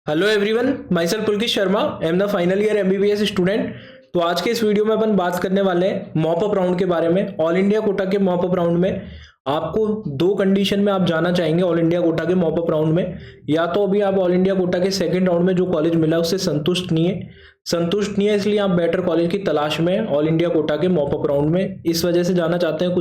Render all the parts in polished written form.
Hello everyone, my self Pulkit Sharma, I am the final year MBBS student. तो आज के इस वीडियो में अपन बात करने वाले हैं मॉप अप राउंड के बारे में। ऑल इंडिया कोटा के मॉप अप राउंड में आपको दो कंडीशन में आप जाना चाहेंगे ऑल इंडिया कोटा के मॉप अप राउंड में। या तो अभी आप ऑल इंडिया कोटा के सेकंड राउंड में जो कॉलेज मिला उससे संतुष्ट नहीं है, इसलिए आप बेटर कॉलेज की तलाश में ऑल इंडिया कोटा के मॉप अप राउंड में इस वजह से जाना चाहते हैं।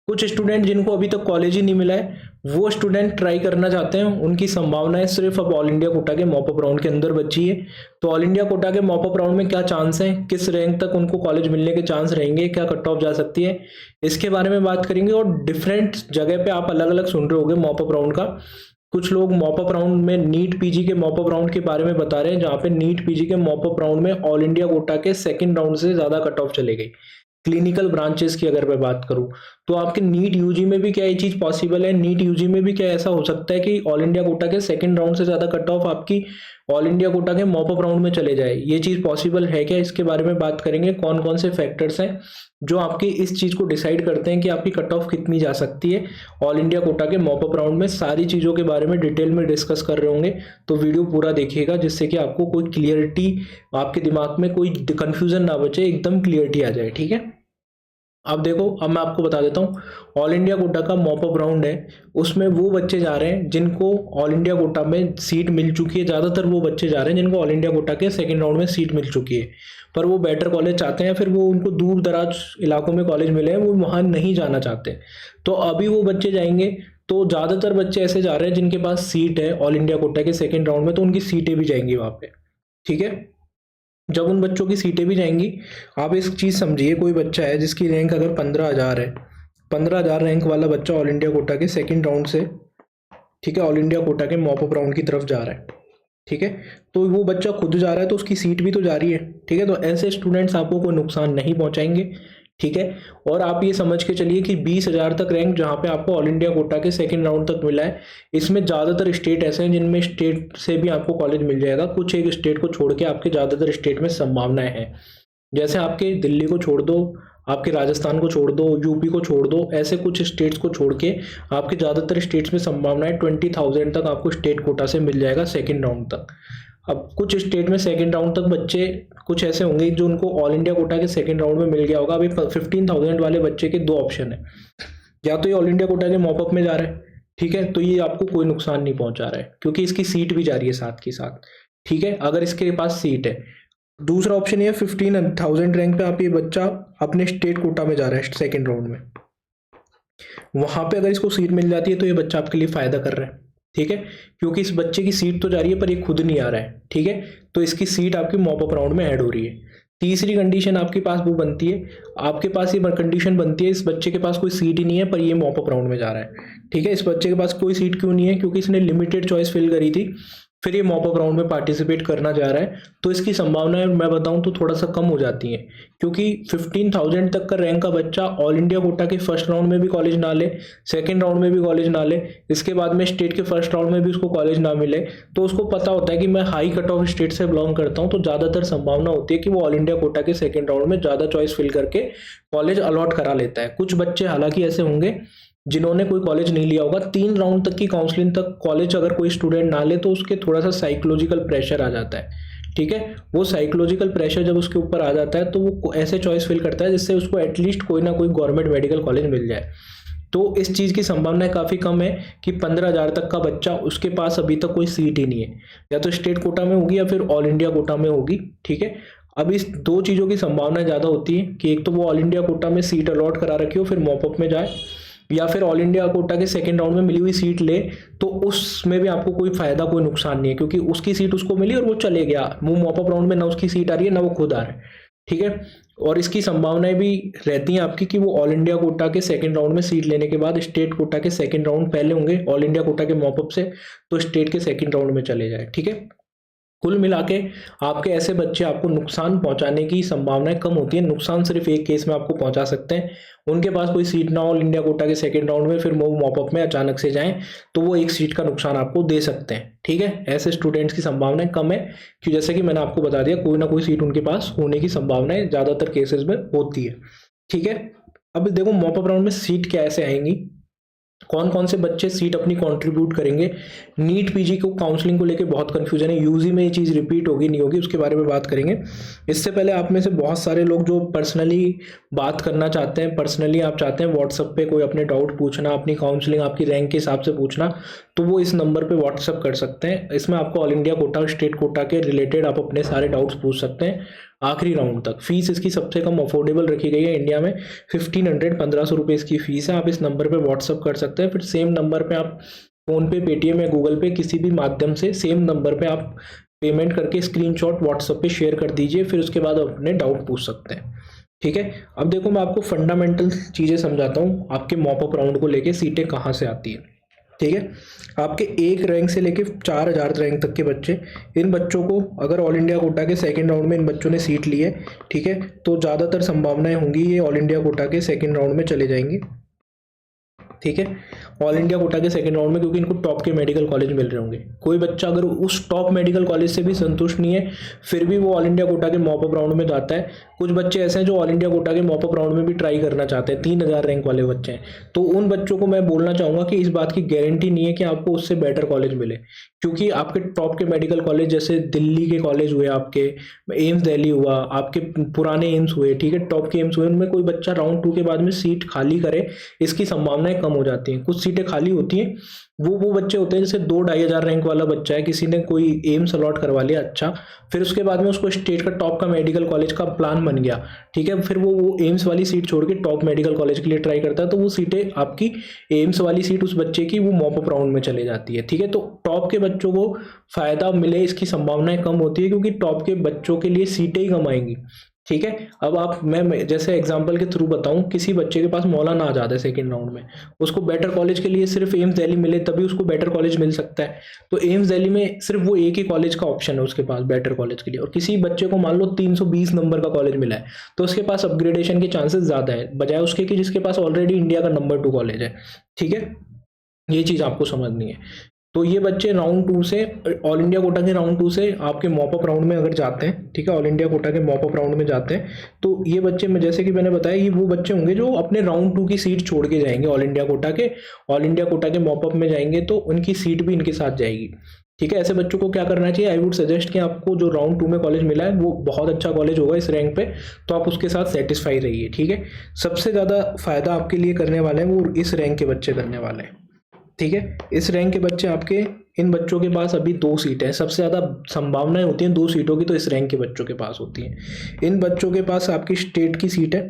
कुछ स्टूडेंट जिनको अभी तक कॉलेज ही नहीं मिला है, वो स्टूडेंट ट्राई करना चाहते हैं। उनकी संभावनाएं सिर्फ अब ऑल इंडिया कोटा के मॉप अप राउंड के अंदर बची है। तो ऑल इंडिया कोटा के मॉप अप राउंड में क्या चांस है, किस रैंक तक उनको कॉलेज मिलने के चांस रहेंगे, क्या कट ऑफ जा सकती है, इसके बारे में बात करेंगे। और डिफरेंट जगह पे आप अलग अलग सुन रहे होंगे मॉप अप राउंड का। कुछ लोग मॉप अप राउंड में नीट पीजी के मॉप अप राउंड के बारे में बता रहे हैं, जहां पे नीट पीजी के मॉप अप राउंड में ऑल इंडिया कोटा के सेकंड राउंड से ज्यादा कट ऑफ चले गई। क्लिनिकल ब्रांचेस की अगर मैं बात करूं तो आपके नीट यूजी में भी क्या ये चीज पॉसिबल है, नीट यूजी में भी क्या ऐसा हो सकता है कि ऑल इंडिया कोटा के सेकंड राउंड से ज्यादा कट ऑफ आपकी ऑल इंडिया कोटा के मॉप अप राउंड में चले जाए। ये चीज पॉसिबल है क्या, इसके बारे में बात करेंगे। कौन कौन से फैक्टर्स हैं जो आपकी इस चीज को डिसाइड करते हैं कि आपकी कट ऑफ कितनी जा सकती है ऑल इंडिया कोटा के मॉप अप राउंड में। सारी चीजों के बारे में डिटेल में डिस्कस कर रहे होंगे, तो वीडियो पूरा देखिएगा जिससे कि आपको कोई क्लियरिटी, आपके दिमाग में कोई कंफ्यूजन ना बचे, एकदम क्लियरिटी आ जाए। ठीक है, अब देखो, अब मैं आपको बता देता हूँ ऑल इंडिया कोटा का मॉप अप राउंड है, उसमें वो बच्चे जा रहे हैं जिनको ऑल इंडिया कोटा में सीट मिल चुकी है। ज़्यादातर वो बच्चे जा रहे हैं जिनको ऑल इंडिया कोटा के सेकंड राउंड में सीट मिल चुकी है, पर वो बेटर कॉलेज चाहते हैं, फिर वो उनको दूर दराज इलाकों में कॉलेज मिले हैं, वो वहाँ नहीं जाना चाहते। तो अभी वो बच्चे जाएंगे, तो ज़्यादातर बच्चे ऐसे जा रहे हैं जिनके पास सीट है ऑल इंडिया कोटा के सेकेंड राउंड में, तो उनकी सीटें भी जाएंगी वहाँ पे। ठीक है, जब उन बच्चों की सीटें भी जाएंगी, आप इस चीज़ समझिए, कोई बच्चा है जिसकी रैंक अगर 15,000 है, 15,000 रैंक वाला बच्चा ऑल इंडिया कोटा के सेकंड राउंड से, ठीक है, ऑल इंडिया कोटा के मॉप अप राउंड की तरफ जा रहा है। ठीक है, तो वो बच्चा खुद जा रहा है तो उसकी सीट भी तो जा रही है। ठीक है, तो ऐसे स्टूडेंट्स आपको कोई नुकसान नहीं पहुंचाएंगे। ठीक है, और आप ये समझ के चलिए कि 20,000 तक रैंक जहाँ पे आपको ऑल इंडिया कोटा के सेकंड राउंड तक मिला है, इसमें ज़्यादातर स्टेट ऐसे हैं जिनमें स्टेट से भी आपको कॉलेज मिल जाएगा। कुछ एक स्टेट को छोड़ के आपके ज़्यादातर स्टेट में संभावनाएं हैं। जैसे आपके दिल्ली को छोड़ दो, आपके राजस्थान को छोड़ दो, यूपी को छोड़ दो, ऐसे कुछ स्टेट्स को छोड़ के आपके ज़्यादातर स्टेट्स में संभावनाएं 20,000 तक आपको स्टेट कोटा से मिल जाएगा सेकंड राउंड तक। अब कुछ स्टेट में सेकंड राउंड तक बच्चे कुछ ऐसे होंगे जो उनको ऑल इंडिया कोटा के सेकंड राउंड में मिल गया होगा। अभी 15,000 वाले बच्चे के दो ऑप्शन है, या तो ये ऑल इंडिया कोटा के मॉपअप में जा रहा है, ठीक है, तो ये आपको कोई नुकसान नहीं पहुंचा रहा है क्योंकि इसकी सीट भी जा रही है साथ के साथ। ठीक है, अगर इसके पास सीट है। दूसरा ऑप्शन ये 15,000 रैंक पे आप ये बच्चा अपने स्टेट कोटा में जा रहा है सेकेंड राउंड में, वहां पे अगर इसको सीट मिल जाती है तो ये बच्चा आपके लिए फायदा कर रहा है। ठीक है, क्योंकि इस बच्चे की सीट तो जा रही है पर ये खुद नहीं आ रहा है। ठीक है, तो इसकी सीट आपकी मॉप अप राउंड में ऐड हो रही है। तीसरी कंडीशन आपके पास वो बनती है, आपके पास ये कंडीशन बनती है, इस बच्चे के पास कोई सीट ही नहीं है पर ये मॉप अप राउंड में जा रहा है। ठीक है, इस बच्चे के पास कोई सीट क्यों नहीं है, क्योंकि इसने लिमिटेड चॉइस फिल करी थी, फिर ये मॉप अप राउंड में पार्टिसिपेट करना चाह रहा है, तो इसकी संभावनाएं मैं बताऊं तो थोड़ा सा कम हो जाती हैं। क्योंकि 15,000 तक का रैंक का बच्चा ऑल इंडिया कोटा के फर्स्ट राउंड में भी कॉलेज ना ले, सेकंड राउंड में भी कॉलेज ना ले, इसके बाद में स्टेट के फर्स्ट राउंड में भी उसको कॉलेज ना मिले, तो उसको पता होता है कि मैं हाई कट ऑफ स्टेट से बिलोंग करता हूँ, तो ज़्यादातर संभावना होती है कि वो ऑल इंडिया कोटा के सेकेंड राउंड में ज़्यादा चॉइस फिल करके कॉलेज अलॉट करा लेता है। कुछ बच्चे हालांकि ऐसे होंगे जिन्होंने कोई कॉलेज नहीं लिया होगा, 3 राउंड तक की काउंसलिंग तक कॉलेज अगर कोई स्टूडेंट ना ले तो उसके थोड़ा सा साइकोलॉजिकल प्रेशर आ जाता है। ठीक है, वो साइकोलॉजिकल प्रेशर जब उसके ऊपर आ जाता है तो वो ऐसे चॉइस फिल करता है जिससे उसको एटलीस्ट कोई ना कोई गवर्नमेंट मेडिकल कॉलेज मिल जाए। तो इस चीज़ की संभावना काफ़ी कम है कि 15,000 तक का बच्चा, उसके पास अभी तक कोई सीट ही नहीं है, या तो स्टेट कोटा में होगी या फिर ऑल इंडिया कोटा में होगी। ठीक है, अब इस दो चीज़ों की संभावना ज़्यादा होती है कि एक तो वो ऑल इंडिया कोटा में सीट अलॉट करा रखी हो फिर मॉपअप में जाए, या फिर ऑल इंडिया कोटा के सेकंड राउंड में मिली हुई सीट ले, तो उसमें भी आपको कोई फायदा कोई नुकसान नहीं है क्योंकि उसकी सीट उसको मिली और वो चले गया, वो मॉपअप राउंड में ना उसकी सीट आ रही है ना वो खुद आ रहा है। ठीक है, और इसकी संभावनाएं भी रहती हैं आपकी कि वो ऑल इंडिया कोटा के सेकंड राउंड में सीट लेने के बाद स्टेट कोटा के सेकंड राउंड पहले होंगे ऑल इंडिया कोटा के मॉपअप से, तो स्टेट के सेकंड राउंड में चले जाए। ठीक है, कुल मिला के आपके ऐसे बच्चे आपको नुकसान पहुंचाने की संभावनाएं कम होती है। नुकसान सिर्फ एक केस में आपको पहुंचा सकते हैं, उनके पास कोई सीट ना ऑल इंडिया कोटा के सेकंड राउंड में, फिर वो मॉपअप में अचानक से जाएं तो वो एक सीट का नुकसान आपको दे सकते हैं। ठीक है, ऐसे स्टूडेंट्स की संभावनाएं कम है कि जैसे कि मैंने आपको बता दिया, कोई ना कोई सीट उनके पास होने की संभावनाएं ज्यादातर केसेस में होती है। ठीक है, अब देखो मॉपअप राउंड में सीट कैसे आएंगी। कौन कौन से बच्चे सीट अपनी कंट्रीब्यूट करेंगे। नीट पीजी को काउंसलिंग को लेके बहुत कंफ्यूजन है, यूजी में ये चीज़ रिपीट होगी नहीं होगी उसके बारे में बात करेंगे। इससे पहले आप में से बहुत सारे लोग जो पर्सनली बात करना चाहते हैं, पर्सनली आप चाहते हैं व्हाट्सएप पे कोई अपने डाउट पूछना, अपनी काउंसलिंग आपकी रैंक के हिसाब से पूछना, तो वो इस नंबर पे व्हाट्सएप कर सकते हैं। इसमें आपको all India quota, state quota के रिलेटेड आप अपने सारे डाउट्स पूछ सकते हैं आखिरी राउंड तक। फीस इसकी सबसे कम अफोर्डेबल रखी गई है इंडिया में, 1500 रुपये इसकी फीस है। आप इस नंबर पे व्हाट्सअप कर सकते हैं, फिर सेम नंबर पे आप फ़ोन पे, पेटीएम या गूगल पे किसी भी माध्यम से सेम नंबर पे आप पेमेंट करके स्क्रीनशॉट व्हाट्सएप पे शेयर कर दीजिए, फिर उसके बाद अपने डाउट पूछ सकते हैं। ठीक है, अब देखो मैं आपको फंडामेंटल चीज़ें समझाता हूँ आपके मॉपअप राउंड को लेके सीटें कहाँ से आती है। ठीक है, आपके 1 रैंक से लेके 4000 रैंक तक के बच्चे, इन बच्चों को अगर ऑल इंडिया कोटा के सेकंड राउंड में इन बच्चों ने सीट ली है, ठीक है, तो ज़्यादातर संभावनाएं होंगी ये ऑल इंडिया कोटा के सेकंड राउंड में चले जाएंगे। ठीक है, ऑल इंडिया कोटा के सेकंड राउंड में, क्योंकि इनको टॉप के मेडिकल कॉलेज मिल रहे होंगे। कोई बच्चा अगर उस टॉप मेडिकल कॉलेज से भी संतुष्ट नहीं है, फिर भी वो ऑल इंडिया कोटा के मॉपअप राउंड में जाता है। कुछ बच्चे ऐसे हैं जो ऑल इंडिया कोटा के मॉपअप राउंड में भी ट्राई करना चाहते हैं, 3000 रैंक वाले बच्चे हैं, तो उन बच्चों को मैं बोलना चाहूँगा कि इस बात की गारंटी नहीं है कि आपको उससे बेटर कॉलेज मिले, क्योंकि आपके टॉप के मेडिकल कॉलेज जैसे दिल्ली के कॉलेज हुए, आपके एम्स दिल्ली हुआ, आपके पुराने एम्स हुए, ठीक है, टॉप के एम्स हुए, उनमें कोई बच्चा राउंड 2 के बाद में सीट खाली करे, इसकी संभावनाएं कम हो जाती हैं। कुछ सीटें खाली होती हैं, वो बच्चे होते हैं जैसे 2-2500 रैंक वाला बच्चा है, किसी ने कोई एम्स अलॉट करवा लिया, अच्छा, फिर उसके बाद में उसको स्टेट का टॉप का मेडिकल कॉलेज का प्लान बन गया, ठीक है, फिर वो एम्स वाली सीट छोड़ के टॉप मेडिकल कॉलेज के लिए ट्राई करता है, तो वो सीटें आपकी एम्स वाली सीट उस बच्चे की वो मॉपअप राउंड में चले जाती है। ठीक है, तो टॉप के बच्चों को फायदा मिले इसकी संभावनाएं कम होती है, क्योंकि टॉप के बच्चों के लिए सीटें ही कम आएंगी। ठीक है, अब आप मैं जैसे एग्जांपल के थ्रू बताऊं, किसी बच्चे के पास मौलाना आ जाता है सेकंड राउंड में, उसको बेटर कॉलेज के लिए सिर्फ एम्स दिल्ली मिले तभी उसको बेटर कॉलेज मिल सकता है, तो एम्स दिल्ली में सिर्फ वो एक ही कॉलेज का ऑप्शन है उसके पास बेटर कॉलेज के लिए। और किसी बच्चे को मान लो 320 नंबर का कॉलेज मिला है, तो उसके पास अपग्रेडेशन के चांसेस ज़्यादा है बजाय उसके कि जिसके पास ऑलरेडी इंडिया का नंबर 2 कॉलेज है। ठीक है, ये चीज़ आपको समझनी है। तो ये बच्चे राउंड 2 से, ऑल इंडिया कोटा के राउंड 2 से आपके मॉपअप राउंड में अगर जाते हैं, ठीक है, ऑल इंडिया कोटा के मॉपअप राउंड में जाते हैं, तो ये बच्चे में जैसे कि मैंने बताया, ये वो बच्चे होंगे जो अपने राउंड 2 की सीट छोड़ के जाएंगे ऑल इंडिया कोटा के मॉपअप में जाएंगे, तो उनकी सीट भी इनके साथ जाएगी। ठीक है, ऐसे बच्चों को क्या करना चाहिए, आई वुड सजेस्ट कि आपको जो राउंड 2 में कॉलेज मिला है वो बहुत अच्छा कॉलेज होगा इस रैंक पे, तो आप उसके साथ सेटिस्फाई रहिए। ठीक है, सबसे ज़्यादा फायदा आपके लिए करने वाले हैं वो इस रैंक के बच्चे करने वाले हैं। ठीक है, इस रैंक के बच्चे आपके, इन बच्चों के पास अभी 2 सीटें हैं, सबसे ज़्यादा संभावनाएं होती हैं 2 सीटों की, तो इस रैंक के बच्चों के पास होती हैं। इन बच्चों के पास आपकी स्टेट की सीट है,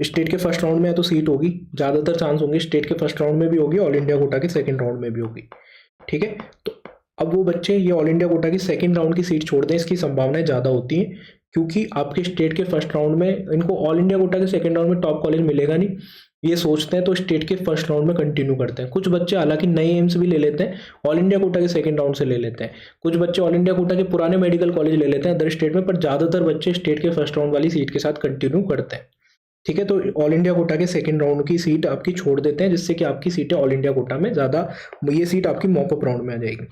स्टेट के फर्स्ट राउंड में तो सीट होगी, ज़्यादातर चांस होंगे स्टेट के फर्स्ट राउंड में भी होगी, ऑल इंडिया कोटा के सेकेंड राउंड में भी होगी। ठीक है, तो अब वो बच्चे ये ऑल इंडिया कोटा की सेकेंड राउंड की सीट छोड़ दें, इसकी संभावनाएं ज़्यादा होती हैं, क्योंकि आपके स्टेट के फर्स्ट राउंड में इनको ऑल इंडिया कोटा के सेकेंड राउंड में टॉप कॉलेज मिलेगा नहीं, ये सोचते हैं, तो स्टेट के फर्स्ट राउंड में कंटिन्यू करते हैं। कुछ बच्चे हालांकि नए एम्स भी ले लेते हैं, ऑल इंडिया कोटा के सेकंड राउंड से ले लेते हैं, कुछ बच्चे ऑल इंडिया कोटा के पुराने मेडिकल कॉलेज ले लेते हैं अदर स्टेट में, पर ज़्यादातर बच्चे स्टेट के फर्स्ट राउंड वाली सीट के साथ कंटिन्यू करते हैं। ठीक है, तो ऑल इंडिया कोटा के सेकंड राउंड की सीट आपकी छोड़ देते हैं, जिससे कि आपकी सीटें ऑल इंडिया कोटा में ज़्यादा, ये सीट आपकी मॉपअप राउंड में आ जाएगी।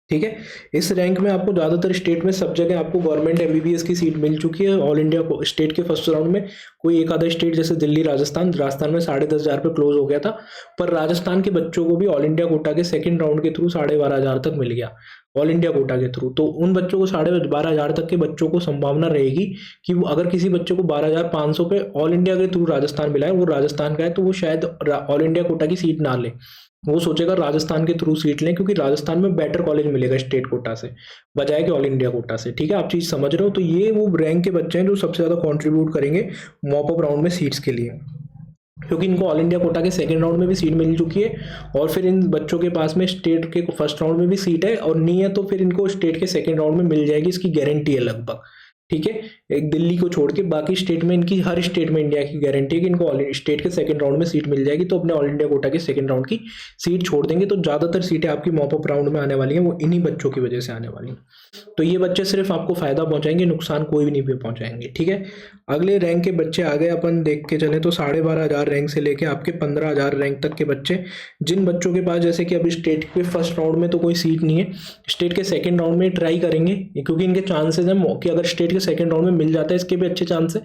ठीक है, इस रैंक में आपको ज़्यादातर स्टेट में सब जगह आपको गवर्नमेंट एमबीबीएस की सीट मिल चुकी है। ऑल इंडिया स्टेट के फर्स्ट राउंड में कोई एक आधा स्टेट जैसे दिल्ली, राजस्थान में 10,500 पे क्लोज हो गया था, पर राजस्थान के बच्चों को भी ऑल इंडिया कोटा के सेकंड राउंड के थ्रू 12,500 तक मिल गया ऑल इंडिया कोटा के थ्रू। तो उन बच्चों को 12,500 तक के बच्चों को संभावना रहेगी कि वो, अगर किसी बच्चे को 12,500 पे ऑल इंडिया के थ्रू राजस्थान मिला है, वो राजस्थान का है, तो वो शायद ऑल इंडिया कोटा की सीट ना ले, वो सोचेगा राजस्थान के थ्रू सीट लें, क्योंकि राजस्थान में बेटर कॉलेज मिलेगा स्टेट कोटा से बजाय कि ऑल इंडिया कोटा से। ठीक है, आप चीज़ समझ रहे हो। तो ये वो रैंक के बच्चे हैं जो सबसे ज़्यादा कंट्रीब्यूट करेंगे मॉपअप राउंड में सीट्स के लिए, क्योंकि इनको ऑल इंडिया कोटा के सेकंड राउंड में भी सीट मिल चुकी है, और फिर इन बच्चों के पास में स्टेट के फर्स्ट राउंड में भी सीट है, और नहीं है तो फिर इनको स्टेट के सेकंड राउंड में मिल जाएगी, इसकी गारंटी है लगभग। ठीक है, एक दिल्ली को छोड़ के बाकी स्टेट में, इनकी हर स्टेट में इंडिया की गारंटी है कि इनको स्टेट के सेकंड राउंड में सीट मिल जाएगी, तो अपने ऑल इंडिया कोटा के सेकंड राउंड की सीट छोड़ देंगे, तो ज़्यादातर सीटें आपकी मॉपअप राउंड में आने वाली हैं वो इन्हीं बच्चों की वजह से आने वाली हैं। तो ये बच्चे सिर्फ आपको फायदा पहुंचाएंगे, नुकसान कोई भी नहीं पहुंचाएंगे। ठीक है, अगले रैंक के बच्चे आ गए, अपन देख के चले तो 12,500 रैंक से लेके आपके 15,000 रैंक तक के बच्चे, जिन बच्चों के पास जैसे कि अभी स्टेट के फर्स्ट राउंड में तो कोई सीट नहीं है, स्टेट के सेकंड राउंड में ट्राई करेंगे, क्योंकि इनके चांसेस हैं कि अगर स्टेट के के सेकंड राउंड में मिल जाता है, इसके भी अच्छे चांस है।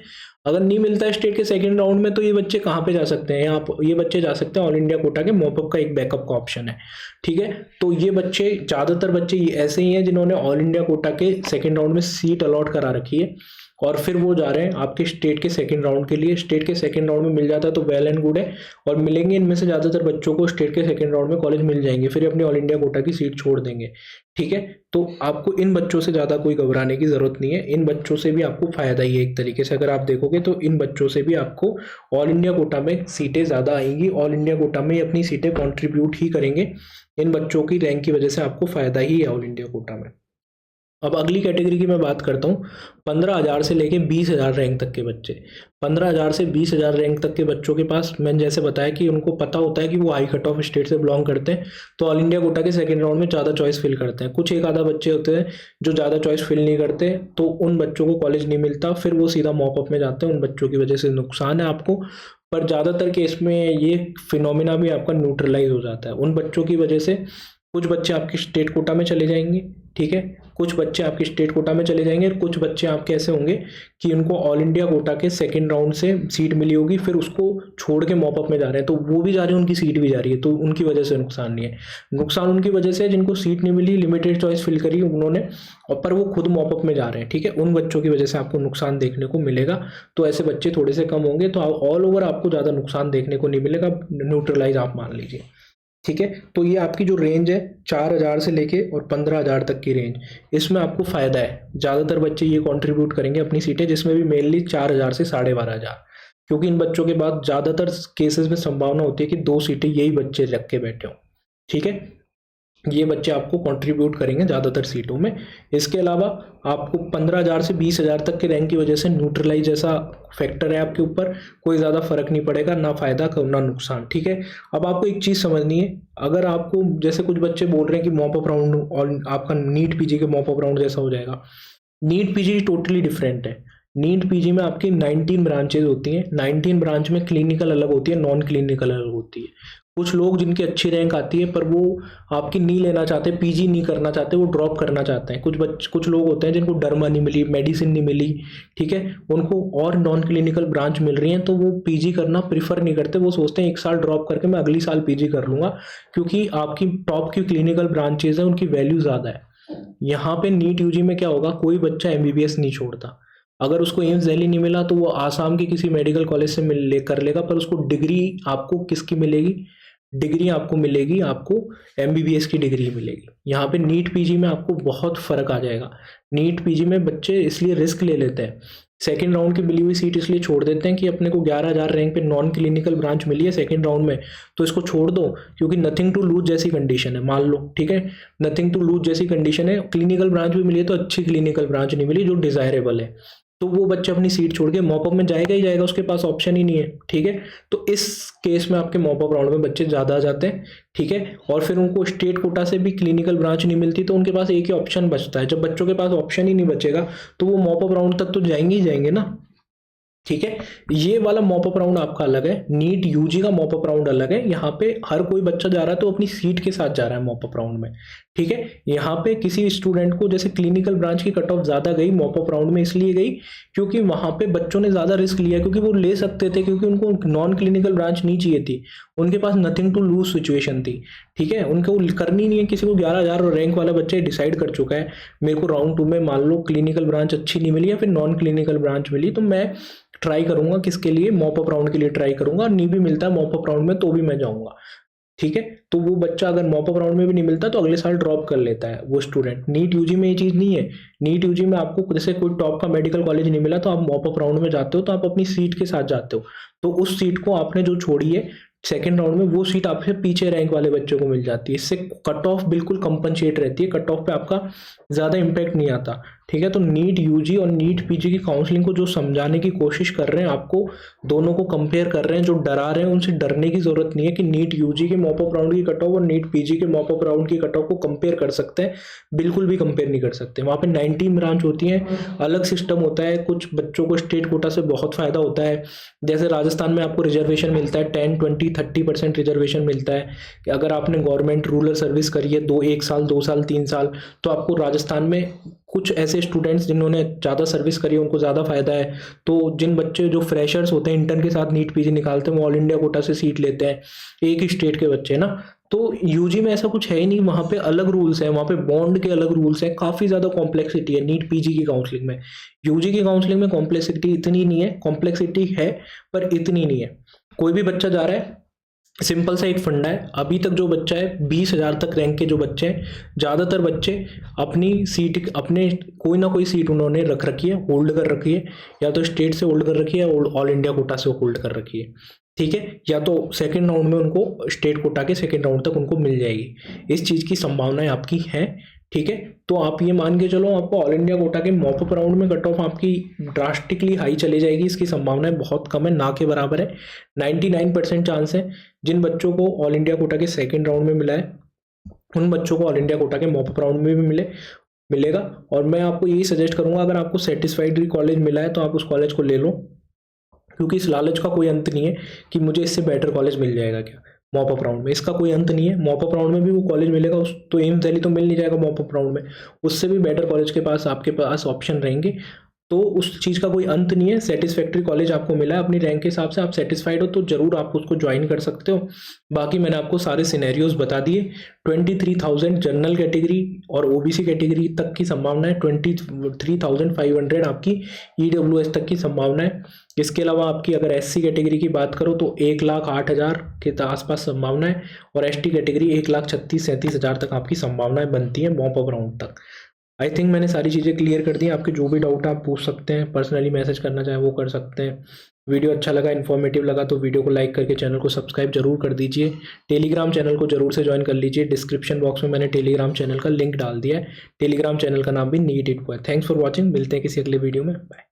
अगर नहीं मिलता है स्टेट के सेकंड राउंड में, तो ये बच्चे कहाँ पे जा सकते हैं, यहाँ ये बच्चे जा सकते हैं ऑल इंडिया कोटा के मॉपअप का एक बैकअप का ऑप्शन है, ठीक है। तो ये बच्चे, ज़्यादातर बच्चे ऐसे ही हैं जिन्होंने ऑल इंडिया कोटा के सेकंड राउंड में सीट अलॉट करा रखी है और फिर वो जा रहे हैं आपके स्टेट के सेकंड राउंड के लिए। स्टेट के सेकंड राउंड में मिल जाता है तो वेल एंड गुड है, और मिलेंगे इनमें से ज़्यादातर बच्चों को स्टेट के सेकंड राउंड में कॉलेज मिल जाएंगे, फिर अपनी ऑल इंडिया कोटा की सीट छोड़ देंगे, ठीक है। तो आपको इन बच्चों से ज़्यादा कोई घबराने की ज़रूरत नहीं है, इन बच्चों से भी आपको फ़ायदा ही है एक तरीके से। अगर आप देखोगे तो इन बच्चों से भी आपको ऑल इंडिया कोटा में सीटें ज़्यादा आएंगी, ऑल इंडिया कोटा में अपनी सीटें कॉन्ट्रीब्यूट ही करेंगे। इन बच्चों की रैंक की वजह से आपको फ़ायदा ही है ऑल इंडिया कोटा में। अब अगली कैटेगरी की मैं बात करता हूँ, 15,000 से लेके 20,000 रैंक तक के बच्चे। 15,000 से 20,000 रैंक तक के बच्चों के पास मैंने जैसे बताया कि उनको पता होता है कि वो हाई कट ऑफ स्टेट से बिलोंग करते हैं, तो ऑल इंडिया कोटा के सेकंड राउंड में ज़्यादा चॉइस फिल करते हैं। कुछ एक आधा बच्चे होते हैं जो ज़्यादा चॉइस फिल नहीं करते, तो उन बच्चों को कॉलेज नहीं मिलता, फिर वो सीधा मॉपअप में जाते हैं। उन बच्चों की वजह से नुकसान है आपको, पर ज़्यादातर केस में ये फिनोमिना भी आपका न्यूट्रलाइज हो जाता है। उन बच्चों की वजह से कुछ बच्चे आपके स्टेट कोटा में चले जाएंगे, ठीक है, कुछ बच्चे आपके स्टेट कोटा में चले जाएंगे, और कुछ बच्चे आपके ऐसे होंगे कि उनको ऑल इंडिया कोटा के सेकंड राउंड से सीट मिली होगी, फिर उसको छोड़ के मॉपअप में जा रहे हैं, तो वो भी जा रहे हैं, उनकी सीट भी जा रही है, तो उनकी वजह से नुकसान नहीं है। नुकसान उनकी वजह से जिनको सीट नहीं मिली, लिमिटेड चॉइस फिल करी उन्होंने, और पर वो खुद मॉपअप में जा रहे हैं, ठीक है, उन बच्चों की वजह से आपको नुकसान देखने को मिलेगा। तो ऐसे बच्चे थोड़े से कम होंगे, तो ऑल ओवर आपको ज़्यादा नुकसान देखने को नहीं मिलेगा, न्यूट्रलाइज आप मान लीजिए, ठीक है। तो ये आपकी जो रेंज है 4,000 से लेके और 15,000 तक की रेंज, इसमें आपको फ़ायदा है। ज़्यादातर बच्चे ये कंट्रीब्यूट करेंगे अपनी सीटें, जिसमें भी मेनली 4,000 से 12,500, क्योंकि इन बच्चों के बाद ज़्यादातर केसेस में संभावना होती है कि 2 सीटें यही बच्चे रख के बैठे हों, ठीक है। ये बच्चे आपको कंट्रीब्यूट करेंगे ज़्यादातर सीटों में। इसके अलावा आपको 15,000 से 20,000 तक के रैंक की वजह से न्यूट्रलाइज जैसा फैक्टर है आपके ऊपर, कोई ज़्यादा फर्क नहीं पड़ेगा, ना फ़ायदा ना नुकसान, ठीक है। अब आपको एक चीज़ समझनी है, अगर आपको जैसे कुछ बच्चे बोल रहे हैं कि मॉपअप राउंड और आपका नीट पीजी के मॉपअप राउंड जैसा हो जाएगा, नीट पीजी टोटली डिफरेंट है। नीट पीजी में आपकी 19 ब्रांचेज होती हैं, 19 ब्रांच में क्लिनिकल अलग होती है, नॉन क्लिनिकल अलग होती है। कुछ लोग जिनकी अच्छी रैंक आती है पर वो आपकी नहीं लेना चाहते, पीजी नहीं करना चाहते, वो ड्रॉप करना चाहते हैं। कुछ लोग होते हैं जिनको डर्मा नहीं मिली, मेडिसिन नहीं मिली, ठीक है, उनको और नॉन क्लिनिकल ब्रांच मिल रही हैं, तो वो पीजी करना प्रीफर नहीं करते। वो सोचते हैं 1 साल ड्रॉप करके मैं अगली साल पीजी कर लूँगा, क्योंकि आपकी टॉप की क्लिनिकल ब्रांचेज हैं, उनकी वैल्यू ज़्यादा है। यहाँ पे नीट यूजी में क्या होगा, कोई बच्चा एमबीबीएस नहीं छोड़ता। अगर उसको एम्स दिल्ली नहीं मिला तो वो आसाम के किसी मेडिकल कॉलेज से कर लेगा, पर उसको डिग्री आपको किसकी मिलेगी, डिग्री आपको मिलेगी, आपको एमबीबीएस की डिग्री मिलेगी। यहाँ पे नीट पीजी में आपको बहुत फ़र्क आ जाएगा। नीट पीजी में बच्चे इसलिए रिस्क ले लेते हैं, सेकेंड राउंड की मिली हुई सीट इसलिए छोड़ देते हैं कि अपने को 11,000 रैंक पे नॉन क्लिनिकल ब्रांच मिली है सेकेंड राउंड में, तो इसको छोड़ दो, क्योंकि नथिंग टू लूज जैसी कंडीशन है, मान लो, ठीक है, नथिंग टू लूज जैसी कंडीशन है, क्लिनिकल ब्रांच भी मिली है तो अच्छी क्लिनिकल ब्रांच नहीं मिली जो डिज़ायरेबल है, तो वो बच्चा अपनी सीट छोड़ के मॉपअप में जाएगा ही जाएगा, उसके पास ऑप्शन ही नहीं है, ठीक है। तो इस केस में आपके मॉपअप राउंड में बच्चे ज़्यादा आ जाते हैं, ठीक है, और फिर उनको स्टेट कोटा से भी क्लिनिकल ब्रांच नहीं मिलती, तो उनके पास एक ही ऑप्शन बचता है। जब बच्चों के पास ऑप्शन ही नहीं बचेगा तो वो मॉपअप राउंड तक तो जाएंगे ही जाएंगे ना, ठीक है। ये वाला मॉपअप राउंड आपका अलग है, नीट यूजी का मॉपअप राउंड अलग है। यहाँ पे हर कोई बच्चा जा रहा है तो अपनी सीट के साथ जा रहा है मॉपअप राउंड में, ठीक है। यहाँ पे किसी स्टूडेंट को जैसे क्लिनिकल ब्रांच की कट ऑफ ज़्यादा गई मॉपअप राउंड में, इसलिए गई क्योंकि वहाँ पे बच्चों ने ज़्यादा रिस्क लिया, क्योंकि वो ले सकते थे, क्योंकि उनको नॉन क्लिनिकल ब्रांच नहीं चाहिए थी, उनके पास नथिंग टू लूज सिचुएशन थी, ठीक है, उनको करनी नहीं है। किसी को 11,000 रैंक वाला बच्चा डिसाइड कर चुका है मेरे को राउंड 2 में मान लो क्लिनिकल ब्रांच अच्छी नहीं मिली या फिर नॉन क्लिनिकल ब्रांच मिली, तो मैं ट्राई करूंगा किसके लिए, मॉपअप राउंड के लिए ट्राई करूंगा, नहीं भी मिलता है मॉपअप राउंड में तो भी मैं जाऊंगा, ठीक है। तो वो बच्चा अगर मॉपअप राउंड में भी नहीं मिलता तो अगले साल ड्रॉप कर लेता है वो स्टूडेंट। नीट यूजी में ये चीज़ नहीं है। नीट यूजी में आपको जैसे कोई टॉप का मेडिकल कॉलेज नहीं मिला तो आप मॉपअप राउंड में जाते हो, तो आप अपनी सीट के साथ जाते हो, तो उस सीट को आपने जो छोड़ी है सेकेंड राउंड में, वो सीट आपसे पीछे रैंक वाले बच्चों को मिल जाती है। इससे कट ऑफ बिल्कुल कंपनसेट रहती है, कट ऑफ पे आपका ज़्यादा इम्पैक्ट नहीं आता, ठीक है। तो नीट यूजी और नीट पीजी की काउंसलिंग को जो समझाने की कोशिश कर रहे हैं, आपको दोनों को कंपेयर कर रहे हैं, जो डरा रहे हैं उनसे डरने की जरूरत नहीं है कि नीट यूजी के मॉपअप राउंड की कट ऑफ और नीट पीजी के मॉपअप राउंड की कट ऑफ को कंपेयर कर सकते हैं, बिल्कुल भी कंपेयर नहीं कर सकते। वहाँ पे 19 ब्रांच होती हैं, अलग सिस्टम होता है, कुछ बच्चों को स्टेट कोटा से बहुत फायदा होता है। जैसे राजस्थान में आपको रिजर्वेशन मिलता है 10, 20, 30% रिजर्वेशन मिलता है कि अगर आपने गवर्नमेंट रूरल सर्विस करी है 1 साल 2 साल 3 साल, तो आपको राजस्थान में कुछ ऐसे स्टूडेंट्स जिन्होंने ज़्यादा सर्विस करी है उनको ज़्यादा फ़ायदा है। तो जिन बच्चे जो फ्रेशर्स होते हैं इंटर्न के साथ नीट पीजी निकालते हैं वो ऑल इंडिया कोटा से सीट लेते हैं, एक ही स्टेट के बच्चे ना। तो यूजी में ऐसा कुछ है ही नहीं, वहाँ पे अलग रूल्स हैं, वहाँ पे बॉन्ड के अलग रूल्स हैं, काफ़ी ज़्यादा कॉम्प्लेक्सिटी है नीट पीजी की काउंसलिंग में। यूजी की काउंसलिंग में कॉम्प्लेक्सिटी इतनी नहीं है, कॉम्प्लेक्सिटी है पर इतनी नहीं है। कोई भी बच्चा जा रहा है, सिंपल सा एक फंडा है, अभी तक जो बच्चा है 20,000 तक रैंक के जो बच्चे हैं, ज़्यादातर बच्चे अपनी सीट, अपने कोई ना कोई सीट उन्होंने रख रखी है, होल्ड कर रखी है, या तो स्टेट से होल्ड कर रखी है या ऑल इंडिया कोटा से होल्ड कर रखी है, ठीक है, या तो सेकेंड राउंड में उनको स्टेट कोटा के सेकेंड राउंड तक उनको मिल जाएगी। इस चीज़ की संभावनाएं आपकी हैं, ठीक है। तो आप ये मान के चलो आपको ऑल इंडिया कोटा के मॉप अप राउंड में कट ऑफ आपकी ड्रास्टिकली हाई चली जाएगी, इसकी संभावनाएं बहुत कम है, ना के बराबर है। 99% चांस है जिन बच्चों को ऑल इंडिया कोटा के सेकेंड राउंड में मिला है उन बच्चों को ऑल इंडिया कोटा के मॉप अप राउंड में भी मिलेगा। और मैं आपको यही सजेस्ट करूंगा, अगर आपको सेटिस्फाइड कॉलेज मिला है तो आप उस कॉलेज को ले लो, क्योंकि इस लालच का कोई अंत नहीं है कि मुझे इससे बेटर कॉलेज मिल जाएगा क्या मॉप अप राउंड में, इसका कोई अंत नहीं है। मॉप अप राउंड में भी वो कॉलेज मिलेगा, उस तो एम्स दिल्ली तो मिल नहीं जाएगा मॉप अप राउंड में, उससे भी बेटर कॉलेज के पास आपके पास ऑप्शन रहेंगे। तो उस चीज़ का कोई अंत नहीं है। सेटिस्फैक्ट्री कॉलेज आपको मिला है अपनी रैंक के हिसाब से, आप सेटिस्फाइड हो तो ज़रूर आप उसको ज्वाइन कर सकते हो। बाकी मैंने आपको सारे सिनेरियोज बता दिए। 23,000 जनरल कैटेगरी और ओबीसी कैटेगरी तक की संभावना है, 23,500 आपकी ईडब्ल्यूएस तक की संभावना है। इसके अलावा आपकी अगर एससी कैटेगरी की बात करो तो 1,08,000 के आसपास संभावना है, और एसटी कैटेगरी 1,36,37,000 तक आपकी संभावनाएं बनती हैं मॉप अप राउंड तक। आई थिंक मैंने सारी चीज़ें क्लियर कर दी। आपके जो भी डाउट आप पूछ सकते हैं, पर्सनली मैसेज करना चाहें वो कर सकते हैं। वीडियो अच्छा लगा, इन्फॉर्मेटिव लगा तो वीडियो को लाइक करके चैनल को सब्सक्राइब जरूर कर दीजिए। टेलीग्राम चैनल को जरूर से ज्वाइन कर लीजिए, डिस्क्रिप्शन बॉक्स में मैंने टेलीग्राम चैनल का लिंक डाल दिया है। टेलीग्राम चैनल का नाम भी नीट इट है। थैंक्स फॉर वॉचिंग, मिलते हैं किसी अगले वीडियो में, बाय।